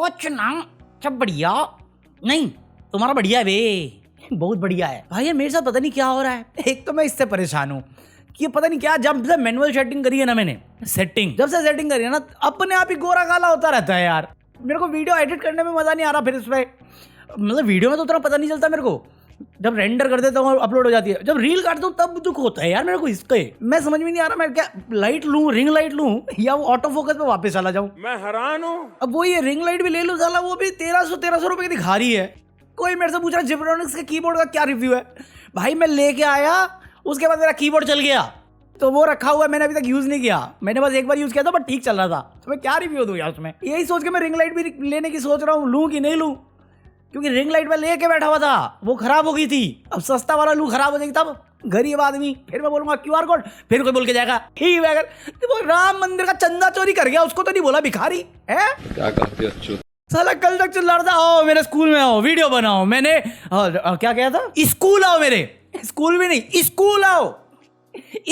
कुछ ना, सब बढ़िया। नहीं तुम्हारा बढ़िया है बे, बहुत बढ़िया है भाई। ये मेरे साथ पता नहीं क्या हो रहा है। एक तो मैं इससे परेशान हूँ कि पता नहीं क्या, जब से मैनुअल सेटिंग करी है ना मैंने, जब से सेटिंग करी है ना, अपने आप ही गोरा काला होता रहता है यार। मेरे को वीडियो एडिट करने में मजा नहीं आ रहा। फिर इसमें मतलब वीडियो में तो उतना पता नहीं चलता मेरे को, जब रेंडर कर देता हूँ अपलोड हो जाती है, जब रील काटता हूँ तब दुख होता है यार मेरे को इसके। मैं समझ में नहीं आ रहा मैं क्या लाइट लूं, रिंग लाइट लूं, या वो ऑटो फोकस पे वापस चला जाऊं। मैं हैरान हूँ। अब वो ये रिंग लाइट भी ले लूं साला, वो भी 1300 रुपए की दिखा रही है। कोई मेरे से पूछ रहा जिब्रॉनिक्स के कीबोर्ड का क्या रिव्यू है। भाई मैं लेके आया, उसके बाद मेरा कीबोर्ड चल गया, तो वो रखा हुआ है, मैंने अभी तक यूज नहीं किया। मैंने बस एक बार यूज किया था बट ठीक चल रहा था, तो मैं क्या रिव्यू दूं यार उसमें। यही सोच के मैं रिंग लाइट भी लेने की सोच रहा हूँ, लूं कि नहीं लूं, क्योंकि रिंग लाइट में लेके बैठा हुआ था, वो खराब हो गई थी। अब सस्ता वाला लूं, खराब हो जाएगी तब गरीब आदमी। फिर मैं बोलूंगा क्यूआर कोड, फिर कोई बोल के जाएगा ठीक है। अगर तो वो राम मंदिर का चंदा चोरी कर गया, उसको तो नहीं बोला भिखारी है। क्या कहते हो साला कल तक चिल्ला रहा था आओ मेरे स्कूल में आओ वीडियो बनाओ। मैंने क्या कहा था, स्कूल आओ, मेरे स्कूल भी नहीं स्कूल आओ,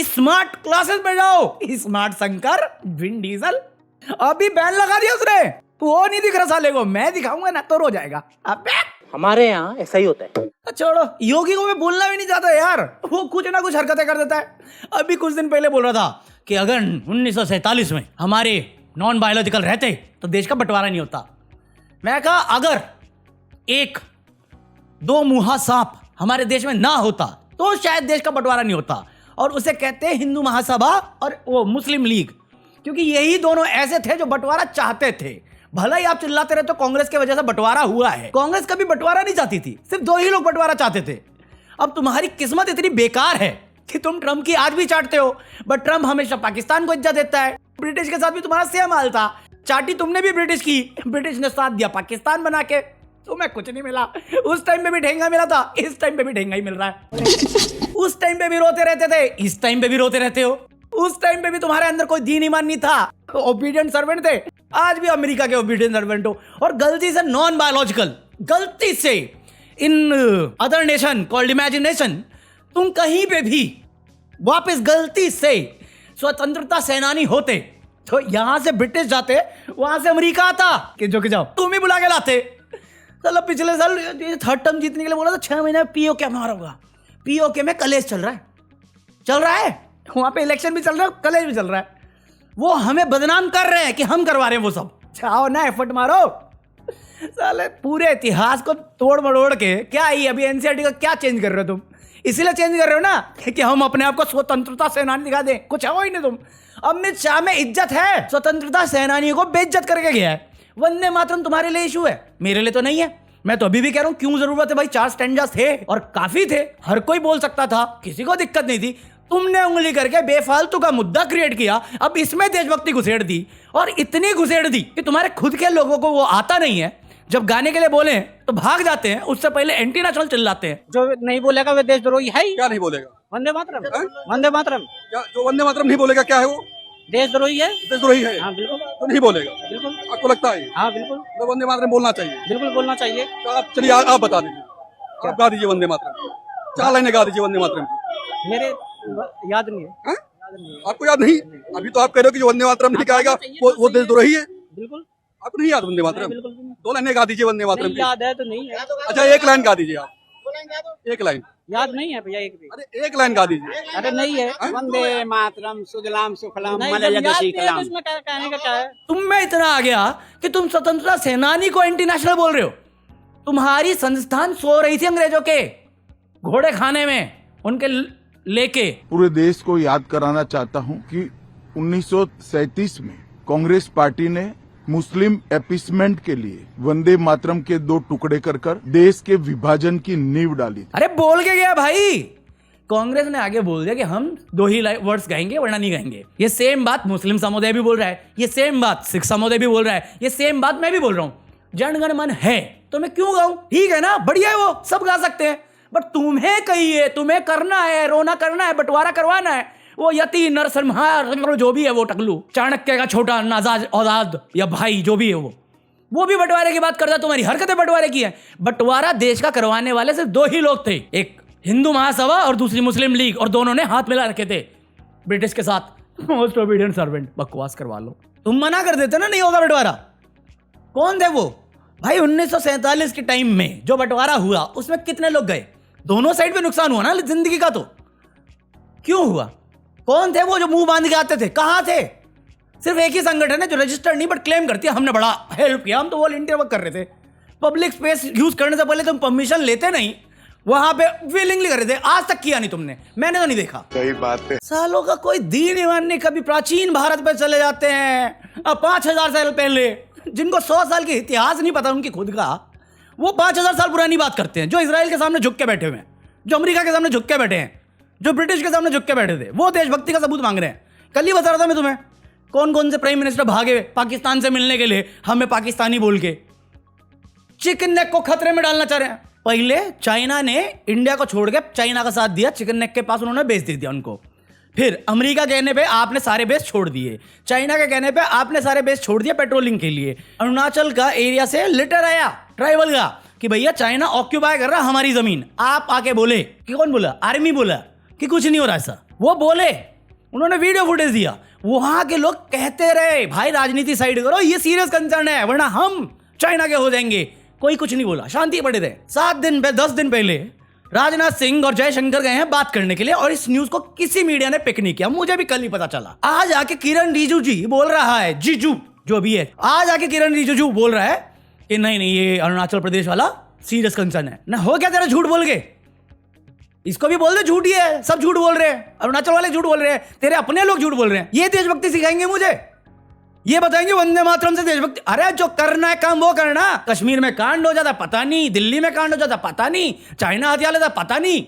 स्मार्ट क्लासेस में जाओ। स्मार्ट शंकर विन डीजल अभी बैन लगा दिया उसने, वो नहीं दिख रहा साले को। मैं दिखाऊंगा ना तो रो जाएगा। अबे हमारे यहाँ ऐसा ही होता है। छोड़ो, योगी को मैं बोलना भी नहीं चाहता यार, वो कुछ ना कुछ हरकतें कर देता है। अभी कुछ दिन पहले बोल रहा था कि अगर 1947 में हमारे नॉन बायोलॉजिकल रहते तो देश का बंटवारा नहीं होता। मैं कहा अगर एक दो मुहा सांप हमारे देश में ना होता तो शायद देश का बंटवारा नहीं होता। और उसे कहते हैं हिंदू महासभा और वो मुस्लिम लीग, क्योंकि यही दोनों ऐसे थे जो बंटवारा चाहते थे। भला ही आप चिल्लाते रहे तो कांग्रेस की वजह से बंटवारा हुआ है, कांग्रेस कभी बंटवारा नहीं चाहती थी, सिर्फ दो ही लोग बंटवारा चाहते थे। अब तुम्हारी किस्मत इतनी बेकार है कि तुम ट्रंप की आज भी चाटते हो, बट ट्रंप हमेशा पाकिस्तान को इज्जत देता है। ब्रिटिश के साथ भी तुम्हारा सेम हाल था, चाटी तुमने भी ब्रिटिश की, ब्रिटिश ने साथ दिया पाकिस्तान बना के, तुम्हें कुछ नहीं मिला। उस टाइम पे भी ठेंगा मिला था, इस टाइम पे भी ठेंगा ही मिल रहा है। उस टाइम पे भी रोते रहते थे, इस टाइम पे भी रोते रहते हो। उस टाइम पे भी तुम्हारे अंदर कोई दीन ईमान नहीं था, तो ओबीडिएंट सर्वेंट थे, आज भी अमेरिका के ओबीडिएंट सर्वेंट हो। और गलती से नॉन बायोलॉजिकल, गलती से in other nation called imagination, तुम कहीं पे भी वापस गलती से स्वतंत्रता सेनानी होते तो यहां से ब्रिटिश जाते, वहां से अमेरिका आता कि जाओ तुम ही बुला के लाते। चलो पिछले साल थर्ड टर्म जीतने के लिए बोला था, 6 महीने में पीओके में होगा। पीओके में कलेश चल रहा है, वहां पे इलेक्शन भी चल रहा है, कलेश भी चल रहा है। वो हमें बदनाम कर रहे हैं कि हम करवा रहे हैं वो सब। चाहो ना एफर्ट मारो साले, पूरे इतिहास को तोड़ मड़ोड़ के क्या ही अभी एनसीईआरटी का क्या चेंज कर रहे हो तुम? इसीलिए चेंज कर रहे हो ना कि हम अपने आप को स्वतंत्रता सेनानी दिखा दें। कुछ है ही नहीं तुम। अमित शाह में इज्जत है, स्वतंत्रता सेनानियों को बेइज्जत करके गया है। वंदे मातरम तुम्हारे लिए इशू है, मेरे लिए तो नहीं है। मैं तो अभी भी कह रहा हूं क्यों जरूरत है भाई, 4 स्टैंजास थे और काफी थे, हर कोई बोल सकता था, किसी को दिक्कत नहीं थी। तुमने उंगली करके बेफालतू का मुद्दा क्रिएट किया, अब इसमें देशभक्ति घुसेड़ दी, और इतनी घुसेड़ दी कि तुम्हारे खुद के लोगों को वो आता नहीं है। जब गाने के लिए बोले तो भाग जाते हैं, उससे पहले एंटी नेशनल चिल्लाते हैं। जो नहीं बोलेगा वो देशद्रोही है ही। क्या नहीं बोलेगा? वंदे मातरम, वंदे मातरम। क्या जो वंदे मातरम नहीं बोलेगा क्या है वो? देशद्रोही है। देशद्रोही है? हाँ बिल्कुल, तो नहीं बोलेगा, बिल्कुल। आपको लगता है? हाँ बिल्कुल, तो वंदे मातरम बोलना चाहिए, बिल्कुल बोलना चाहिए। तो आप चलिए आप बता दीजिए, आप गा दीजिए वंदे मातरम, 4 लाइनें गा दीजिए वंदे मातरम की। मेरे याद नहीं है। हाँ? आपको याद नहीं? अभी तो आप कह रहे हो कि जो वंदे मातरम नहीं गाएगा वो देशद्रोही है। बिल्कुल, आपको नहीं याद वंदे मातरम? बिल्कुल भी नहीं। 2 लाइनें गा दीजिए वंदे मातरम की। याद है तो नहीं है। अच्छा 1 लाइन गा दीजिए आप, 1 लाइन। याद नहीं है भैया एक भी। अरे 1 लाइन गा दीजिए। अरे नहीं है। वंदे मातरम सुजलाम सुफलाम मलयजसी कलाम। इसमें कहने का क्या है? तुम में इतना आ गया कि तुम स्वतंत्रता सेनानी को एंटी नेशनल बोल रहे हो। तुम्हारी संस्थान सो रही थी अंग्रेजों के घोड़े खाने में, उनके लेके। पूरे देश को याद कराना चाहता हूं कि 1937 में कांग्रेस पार्टी ने मुस्लिम अपीसमेंट के लिए वंदे मातरम के 2 टुकड़े कर देश के विभाजन की नींव डाली। अरे बोल के गया भाई, कांग्रेस ने आगे बोल दिया कि हम 2 ही वर्ड्स गाएंगे वरना नहीं गाएंगे। ये सेम बात मुस्लिम समुदाय भी बोल रहा है, ये सेम बात सिख समुदाय भी बोल रहा है, ये सेम बात मैं भी बोल रहा हूँ। जनगण मन है तो मैं क्यों गाऊं? ठीक है ना, बढ़िया है, वो सब गा सकते हैं। बट तुम्हें कहिए, तुम्हें करना है, रोना करना है, बंटवारा करवाना है। वो यति नरसंहार जो भी है, वो टकलू चाणक्य का छोटा नाजाज औलाद या भाई जो भी है, वो भी बंटवारे की बात करता है। तुम्हारी हरकतें बंटवारे की है। बंटवारा देश का करवाने वाले सिर्फ 2 ही लोग थे, एक हिंदू महासभा और दूसरी मुस्लिम लीग, और दोनों ने हाथ मिला रखे थे ब्रिटिश के साथ। मोस्ट ओबीडिएंट सर्वेंट, बकवास करवा लो। तुम मना कर देते ना नहीं होगा बंटवारा, कौन थे वो भाई? 1947 के टाइम में जो बंटवारा हुआ उसमें कितने लोग गए? दोनों साइड पे नुकसान हुआ ना जिंदगी का। तो क्यों हुआ? कौन थे वो जो मुंह बांध के आते थे? कहां थे? सिर्फ एक ही संगठन है जो रजिस्टर्ड नहीं बट क्लेम करती है हमने बड़ा हेल्प किया, हम तो वॉलंटियर वर्क कर रहे थे। पब्लिक स्पेस यूज करने से पहले तुम परमिशन लेते नहीं, वहां पे विलिंगली कर रहे थे। आज तक किया नहीं तुमने, मैंने तो नहीं देखा। सही बात है। सालों का कोई दीन ईमान नहीं। कभी प्राचीन भारत पे चले जाते हैं, अब 5000 साल पहले, जिनको 100 साल के इतिहास नहीं पता उनकी खुद का, वो 5000 साल पुरानी बात करते हैं। जो इसराइल के सामने झुक के बैठे हुए हैं, जो अमेरिका के सामने झुक के बैठे हैं, जो ब्रिटिश के सामने झुक के बैठे थे, वो देशभक्ति का सबूत मांग रहे हैं। कल ही बता रहा था मैं तुम्हें, कौन कौन से प्राइम मिनिस्टर भागे पाकिस्तान से मिलने के लिए, हमें पाकिस्तानी बोल के। चिकन नेक को खतरे में डालना चाह रहे हैं। पहले चाइना ने इंडिया को छोड़ के चाइना का साथ दिया, चिकन नेक के पास उन्होंने बेच दे दिया उनको। फिर अमेरिका कहने पे आपने सारे बेस छोड़ दिए, चाइना के कहने पे आपने सारे बेस छोड़ दिए पेट्रोलिंग के लिए। अरुणाचल का एरिया से लेटर आया ट्राइबल का कि भैया चाइना ऑक्यूपाई कर रहा हमारी जमीन। आप आके बोले कि कौन बोला? आर्मी बोला कि कुछ नहीं हो रहा ऐसा। वो बोले, उन्होंने वीडियो फुटेज दिया। वहां के लोग कहते रहे भाई राजनीति साइड करो, ये सीरियस कंसर्न है वरना हम चाइना के हो जाएंगे। कोई कुछ नहीं बोला, शांति पड़े थे। 10 दिन पहले राजनाथ सिंह और जयशंकर गए हैं बात करने के लिए और इस न्यूज को किसी मीडिया ने पिक नहीं किया। मुझे भी कल ही पता चला। आज आके किरण रिजिजू जी बोल रहा है, जीजू जो भी है, आज आके किरण रिजिजू बोल रहा है कि नहीं ये अरुणाचल प्रदेश वाला सीरियस कंसर्न है ना। हो क्या तेरा झूठ बोल के? इसको भी बोल दे झूठ ही है, सब झूठ बोल रहे हैं, अरुणाचल वाले झूठ बोल रहे हैं, तेरे अपने लोग झूठ बोल रहे हैं। ये देशभक्ति सिखाएंगे मुझे? ये बताएंगे वंदे मातरम से देशभक्ति? अरे जो करना है काम वो करना। कश्मीर में कांड हो जाता पता नहीं, दिल्ली में कांड हो जाता पता नहीं, चाइना हथियार लेता पता नहीं।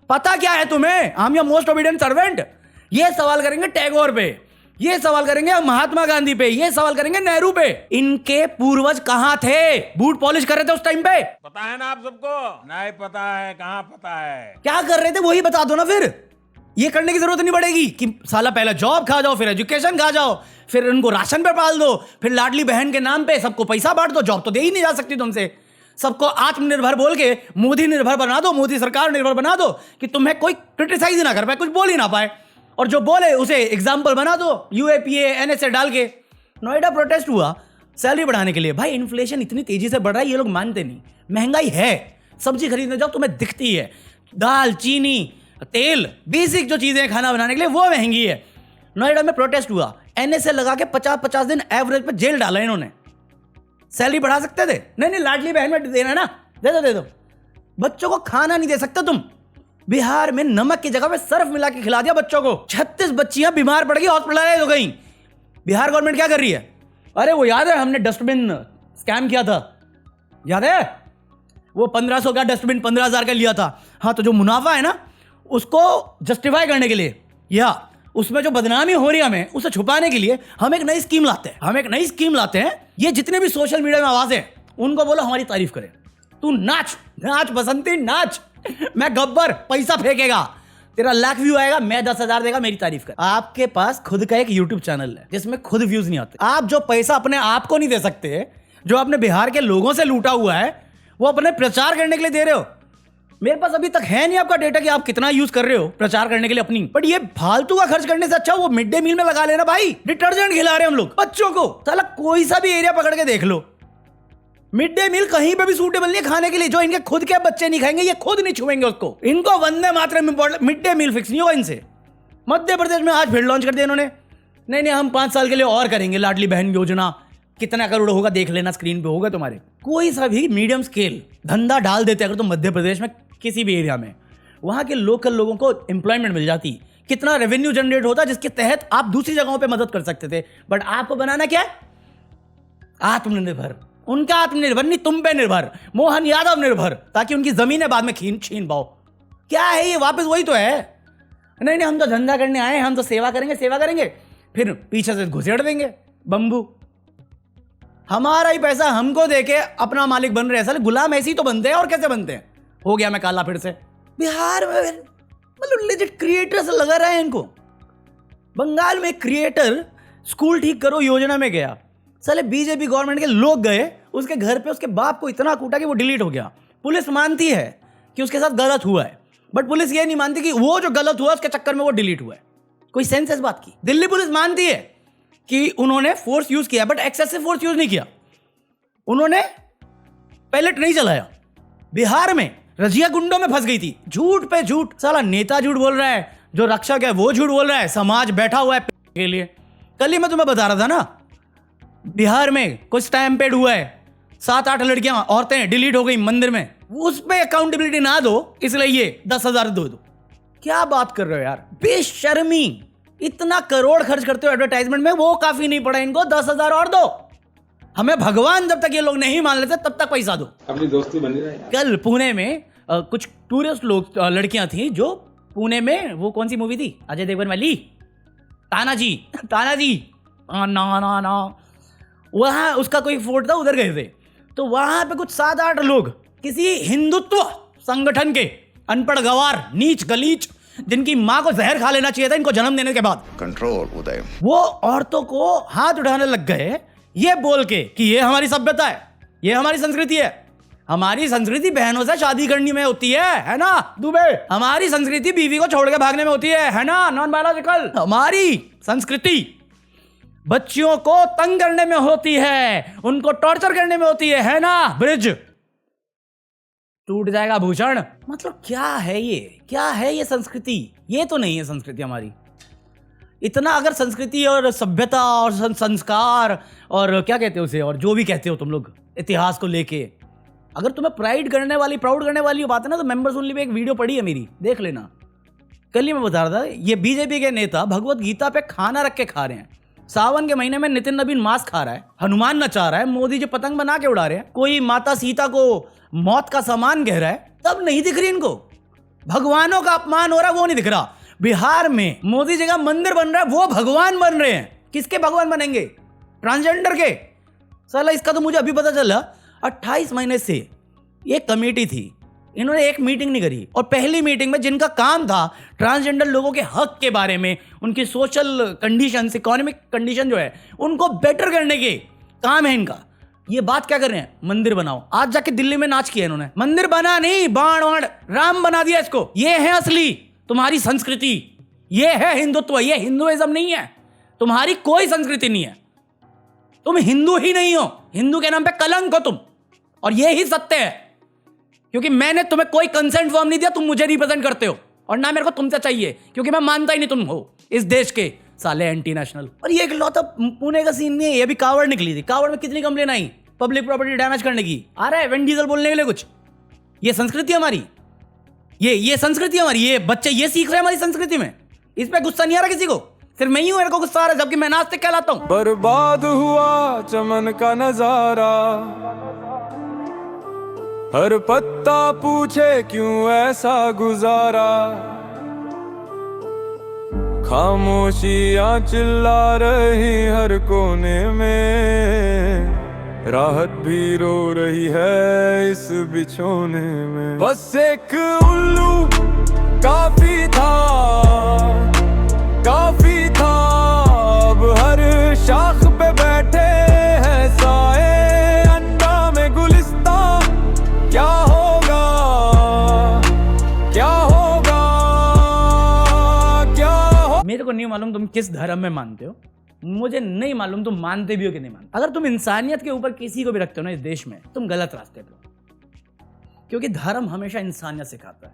पता क्या है तुम्हें? I am your most obedient servant. ये सवाल करेंगे टैगोर पे, ये सवाल करेंगे महात्मा गांधी पे, ये सवाल करेंगे नेहरू पे। इनके पूर्वज कहां थे? बूट पॉलिश कर रहे थे उस टाइम पे? पता है ना आप सबको? नहीं पता है, कहाँ पता है? क्या कर रहे थे वही बता दो ना। फिर ये करने की जरूरत नहीं पड़ेगी कि साला पहले जॉब खा जाओ, फिर एजुकेशन खा जाओ, फिर उनको राशन पे पाल दो, फिर लाडली बहन के नाम पे सबको पैसा बांट दो। जॉब तो दे ही नहीं जा सकती तुमसे। सबको आत्मनिर्भर बोल के मोदी निर्भर बना दो, मोदी सरकार निर्भर बना दो कि तुम्हें कोई क्रिटिसाइज ही ना कर पाए, कुछ बोल ही ना पाए, और जो बोले उसे एग्जाम्पल बना दो यूएपीए एनएसए डाल के। नोएडा प्रोटेस्ट हुआ सैलरी बढ़ाने के लिए। भाई इन्फ्लेशन इतनी तेजी से बढ़ रहा है, ये लोग मानते नहीं। महंगाई है, सब्जी खरीदने जाओ तुम्हें दिखती है, दाल चीनी तेल बेसिक जो चीजें खाना बनाने के लिए वो महंगी है। नोएडा में प्रोटेस्ट हुआ, एनएसए लगा के 50-50 दिन एवरेज पे जेल डाला इन्होंने। सैलरी बढ़ा सकते थे? नहीं लाडली बहन में देना ना, दे दो। बच्चों को खाना नहीं दे सकते तुम। बिहार में नमक की जगह पे सर्फ मिला के खिला दिया बच्चों को। 36 बच्चियां बीमार पड़ गई, हॉस्पिटलाइज हो गई। बिहार गवर्नमेंट क्या कर रही है? अरे वो याद है हमने डस्टबिन स्कैम किया था, याद है? वो 1500 का डस्टबिन 15,000 का लिया था। हाँ, तो जो मुनाफा है ना उसको जस्टिफाई करने के लिए या उसमें जो बदनामी हो रही है हमें उसे छुपाने के लिए हम एक नई स्कीम लाते हैं। ये जितने भी सोशल मीडिया में आवाज है उनको बोलो हमारी तारीफ करें। तू नाच बसंती नाच, मैं गब्बर, पैसा फेंकेगा, तेरा लाख व्यू आएगा, मैं 10,000 देगा, मेरी तारीफ कर। आपके पास खुद का एक यूट्यूब चैनल है जिसमें खुद व्यूज नहीं आते। आप जो पैसा अपने आप को नहीं दे सकते, जो आपने बिहार के लोगों से लूटा हुआ है, वो अपने प्रचार करने के लिए दे रहे हो। मेरे पास अभी तक है नहीं आपका डेटा कि आप कितना यूज कर रहे हो प्रचार करने के लिए अपनी, बट ये फालतू का खर्च करने से अच्छा वो मिड डे मील में लगा लेना। भाई डिटर्जेंट खिला रहे हैं हम लोग बच्चों को, साला कोई सा भी एरिया पकड़ के देख लो, मिड डे मील कहीं पे भी सूटेबल नहीं है खाने के लिए। जो इनके खुद के बच्चे नहीं खाएंगे, ये खुद नहीं छुएंगे उसको। इनको Vande Mataram mid day meal fix नहीं होगा इनसे। मध्य प्रदेश में आज फिर लॉन्च कर दिया इन्होंने, नहीं हम 5 साल के लिए और करेंगे लाडली बहन योजना। कितना करोड़ होगा देख लेना, स्क्रीन पे होगा तुम्हारे। कोई सा भी मीडियम स्केल धंधा डाल देते अगर तुम मध्य प्रदेश में किसी भी एरिया में, वहां के लोकल लोगों को एम्प्लॉयमेंट मिल जाती, कितना रेवेन्यू जनरेट होता जिसके तहत आप दूसरी जगहों पे मदद कर सकते थे। बट आपको बनाना क्या है? आत्मनिर्भर। उनका आत्मनिर्भर नहीं, तुम पे निर्भर, मोहन यादव निर्भर, ताकि उनकी जमीनें बाद में छीन पाओ। क्या है ये? वापस वही तो है। नहीं हम तो धंधा करने आए, हम तो सेवा करेंगे, फिर पीछे से घुसेड़ देंगे बंबू। हमारा ही पैसा हमको देके अपना मालिक बन रहे हैं। साले गुलाम ऐसे ही तो बनते हैं, और कैसे बनते हैं? हो गया मैं काला फिर से। बिहार में मतलब लेजिट क्रिएटर से लगा रहा है इनको। बंगाल में क्रिएटर स्कूल ठीक करो योजना में गया, साले बीजेपी गवर्नमेंट के लोग गए उसके घर पे, उसके बाप को इतना कूटा कि वो डिलीट हो गया। पुलिस मानती है कि उसके साथ गलत हुआ है, बट पुलिस ये नहीं मानती कि वो जो गलत हुआ उसके चक्कर में वो डिलीट हुआ है। कोई सेंस है इस बात की? दिल्ली पुलिस मानती है कि उन्होंने फोर्स यूज किया, बट एक्सेसिव फोर्स यूज नहीं किया। उन्होंने पैलेट नहीं चलाया। बिहार में रजिया गुंडों में फंस गई थी, झूठ पे झूठ। साला नेता झूठ बोल रहा है, जो रक्षक है वो झूठ बोल रहा है, समाज बैठा हुआ है के लिए। कल ही मैं तुम्हें बता रहा था ना, बिहार में कुछ टाइम पेड हुआ है, 7-8 लड़कियां औरतें डिलीट हो गई मंदिर में, उस पे अकाउंटेबिलिटी ना दो इसलिए ये 10,000 दो। क्या बात कर रहे हो यार, बेशर्मी। इतना करोड़ खर्च करते हो एडवर्टाइजमेंट में, वो काफी नहीं पड़ा इनको, 10,000 और दो। हमें भगवान जब तक ये लोग नहीं मान लेते तब तक पैसा दो। अपनी दोस्ती बनी रहे। कल पुणे में कुछ टूरिस्ट लोग लड़कियां थी जो पुणे में, वो कौन सी मूवी थी अजय देवगन वाली, तानाजी ना वहां उसका कोई फोर्ट था, उधर गए थे। तो वहां पे कुछ 7-8 लोग किसी हिंदुत्व संगठन के अनपढ़ गवार, नीच गलीच, जिनकी माँ को जहर खा लेना चाहिए था इनको जन्म देने के बाद, कंट्रोल उदय, वो औरतों को हाथ उठाने लग गए ये बोल के कि ये हमारी सभ्यता है, ये हमारी संस्कृति है। हमारी संस्कृति बहनों से शादी करने में होती है ना दुबे। हमारी संस्कृति बीवी को छोड़ के भागने में होती है ना नॉन बायोलॉजिकल। हमारी संस्कृति बच्चियों को तंग करने में होती है, उनको टॉर्चर करने में होती है ना ब्रिज। टूट जाएगा भूषण। मतलब क्या है ये, क्या है ये संस्कृति? ये तो नहीं है संस्कृति हमारी। इतना अगर संस्कृति और सभ्यता और संस्कार और क्या कहते हो उसे, और जो भी कहते हो तुम लोग इतिहास को लेके, अगर तुम्हें प्राउड करने वाली बात है ना, तो मेंबर्स ओनली पे एक वीडियो पड़ी है मेरी, देख लेना। कल ही मैं बता रहा था, ये बीजेपी के नेता भगवत गीता पे खाना रख के खा रहे हैं। सावन के महीने में नितिन नवीन मांस खा रहा है, हनुमान नचा रहा है, मोदी जी पतंग बना के उड़ा रहे हैं, कोई माता सीता को मौत का सामान कह रहा है, तब नहीं दिख रही इनको। भगवानों का अपमान हो रहा है, वो नहीं दिख रहा। बिहार में मोदी जी का मंदिर बन रहा है, वो भगवान बन रहे हैं। किसके भगवान बनेंगे? ट्रांसजेंडर के। साला इसका तो मुझे अभी पता चला, 28 महीने से ये कमेटी थी, इन्होंने एक मीटिंग नहीं करी। और पहली मीटिंग में जिनका काम था ट्रांसजेंडर लोगों के हक के बारे में, उनकी सोशल कंडीशन, इकोनॉमिक कंडीशन जो है उनको बेटर करने के काम है इनका, ये बात क्या कर रहे हैं? मंदिर बनाओ। आज जाके दिल्ली में नाच किया इन्होंने। मंदिर बना नहीं, बाण वाण राम बना दिया इसको। ये है असली तुम्हारी संस्कृति, ये है हिंदुत्व। ये हिंदुइज्म नहीं है, तुम्हारी कोई संस्कृति नहीं है, तुम हिंदू ही नहीं हो। हिंदू के नाम पे कलंक हो तुम, और ये ही सत्य है। क्योंकि मैंने तुम्हें कोई कंसेंट फॉर्म नहीं दिया, तुम मुझे रिप्रेजेंट करते हो, और ना मेरे को तुमसे चाहिए, क्योंकि मैं मानता ही नहीं तुम हो इस देश के साले एंटी नेशनल। और ये इकलौता पुणे का सीन नहीं है, ये भी कावड़ निकली थी। कावड़ में कितनी कंप्लेन आई पब्लिक प्रॉपर्टी डैमेज करने की। आ रहा है वेन डीजल बोलने के लिए कुछ। ये संस्कृति हमारी, ये संस्कृति हमारी, ये बच्चे ये सीख रहे हैं हमारी संस्कृति में। इस पे गुस्सा नहीं आ रहा किसी को, सिर्फ मैं ही हूं मेरे को गुस्सा आ रहा है, जबकि मैं नास्तिक कहलाता हूं। बर्बाद हुआ चमन का नजारा, हर पत्ता पूछे क्यों ऐसा गुजारा, खामोशियां चिल्ला रही हर कोने में, राहत भी रो रही है इस बिछोने में। बस एक उल्लू काफी था, काफी था, अब हर शाख पे बैठे हैं साए अंडा में गुलिस्ता। क्या होगा, क्या होगा, क्या हो। मेरे को नहीं मालूम तुम किस धर्म में मानते हो, मुझे नहीं मालूम तुम मानते भी हो कि नहीं मानते। अगर तुम इंसानियत के ऊपर किसी को भी रखते हो ना इस देश में, तुम गलत रास्ते पे हो। क्योंकि धर्म हमेशा इंसानियत सिखाता है,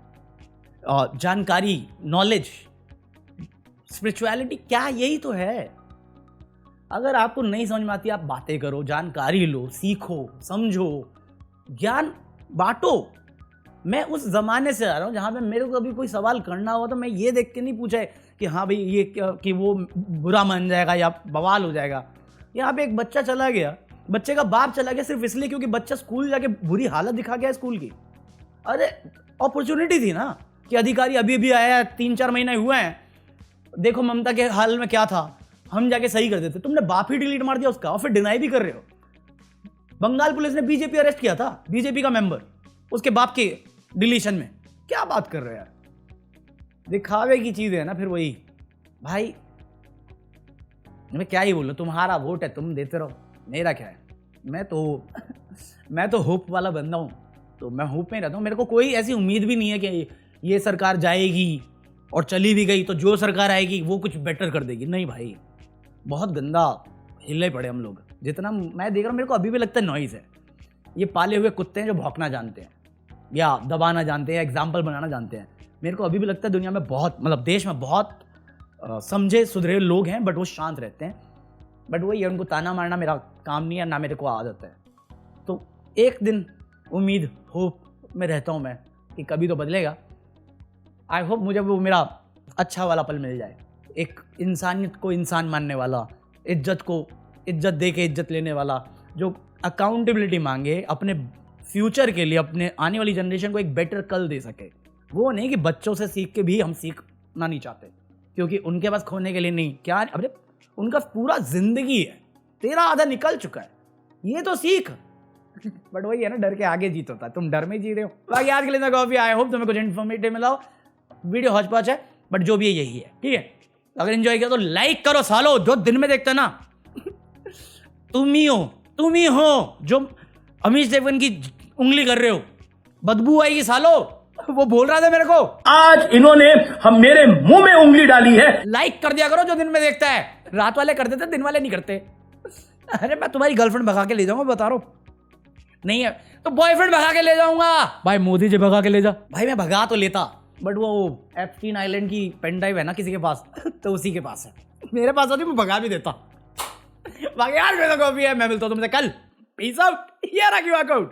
और जानकारी, नॉलेज, स्पिरिचुअलिटी क्या यही तो है। अगर आपको नहीं समझ में आती, आप बातें करो, जानकारी लो, सीखो, समझो, ज्ञान बांटो। मैं उस जमाने से आ रहा हूँ जहाँ पे मेरे को कभी कोई सवाल करना हो तो मैं ये देख के नहीं पूछा है कि हाँ भाई ये कि वो बुरा मान जाएगा या बवाल हो जाएगा। यहाँ पे एक बच्चा चला गया, बच्चे का बाप चला गया सिर्फ इसलिए क्योंकि बच्चा स्कूल जाके बुरी हालत दिखा गया स्कूल की। अरे अपॉर्चुनिटी थी ना कि अधिकारी अभी अभी आया है, 3-4 महीने हुए हैं, देखो ममता के हाल में क्या था, हम जाके सही कर देते। तुमने बाप ही डिलीट मार दिया उसका, और फिर डिनाई भी कर रहे हो। बंगाल पुलिस ने बीजेपी अरेस्ट किया था, बीजेपी का मेंबर, उसके बाप के डिलीशन में। क्या बात कर रहे हो यार, दिखावे की चीज है ना। फिर वही भाई, मैं क्या ही बोलूं, तुम्हारा वोट है, तुम देते रहो, मेरा क्या है। मैं तो होप वाला बंदा हूं, तो मैं होप में रहता हूं। मेरे को कोई ऐसी उम्मीद भी नहीं है कि ये सरकार जाएगी, और चली भी गई तो जो सरकार आएगी वो कुछ बेटर कर देगी। नहीं भाई, बहुत गंदा हिले पड़े हम लोग। जितना मैं देख रहा हूं, मेरे को अभी भी लगता है नॉइज है। ये पाले हुए कुत्ते हैं जो भौंकना जानते हैं या दबाना जानते हैं, एग्जाम्पल बनाना जानते हैं। मेरे को अभी भी लगता है दुनिया में बहुत, मतलब देश में बहुत समझे सुधरे लोग हैं, बट वो शांत रहते हैं। बट वही है, उनको ताना मारना मेरा काम नहीं है, ना मेरे को आदत है। तो एक दिन उम्मीद होप में रहता हूँ मैं कि कभी तो बदलेगा। आई होप मुझे वो मेरा अच्छा वाला पल मिल जाए, एक इंसानियत को इंसान मानने वाला, इज्जत को इज्जत दे के इज्जत लेने वाला, जो अकाउंटेबिलिटी मांगे अपने फ्यूचर के लिए, अपने आने वाली जनरेशन को एक बेटर कल दे सके। वो नहीं कि बच्चों से सीख के भी हम सीखना नहीं चाहते, क्योंकि उनके पास खोने के लिए नहीं, क्या अरे उनका पूरा जिंदगी है, तेरा आधा निकल चुका है, ये तो सीख। बट वही है ना, डर के आगे जीत होता है, तुम डर में जी रहे हो। बाकी आज के लिए कॉफी, आई होप तुम्हें कुछ इन्फॉर्मेटिव मिला हो। वीडियो हौच पौच है, बट जो भी है यही है, ठीक है। अगर एंजॉय किया तो लाइक करो सालो, जो दिन में देखते ना तुम ही हो जो अमीश देवगन की उंगली कर रहे हो, बदबू आएगी सालो। वो बोल रहा था मेरे को, आज इन्होंने हम मेरे मुंह में उंगली डाली है। लाइक कर दिया करो जो दिन में देखता है, रात वाले करते थे, दिन वाले नहीं करते। अरे मैं तुम्हारी गर्लफ्रेंड भगा के ले जाऊंगा, बता रहा हूं। नहीं है तो बॉयफ्रेंड भगा के ले जाऊंगा। भाई मोदी जी भगा के ले जा। भाई मैं भगा तो लेता, बट वो एप्स्टीन आइलैंड की पेन ड्राइव है ना किसी के पास, तो उसी के पास है। मेरे पास होती मैं भगा भी देता। बाकी यार मेरा कॉफी है, मैं मिलता हूं तुमसे कल। Peace out. ये रहा क्यूआर कोड।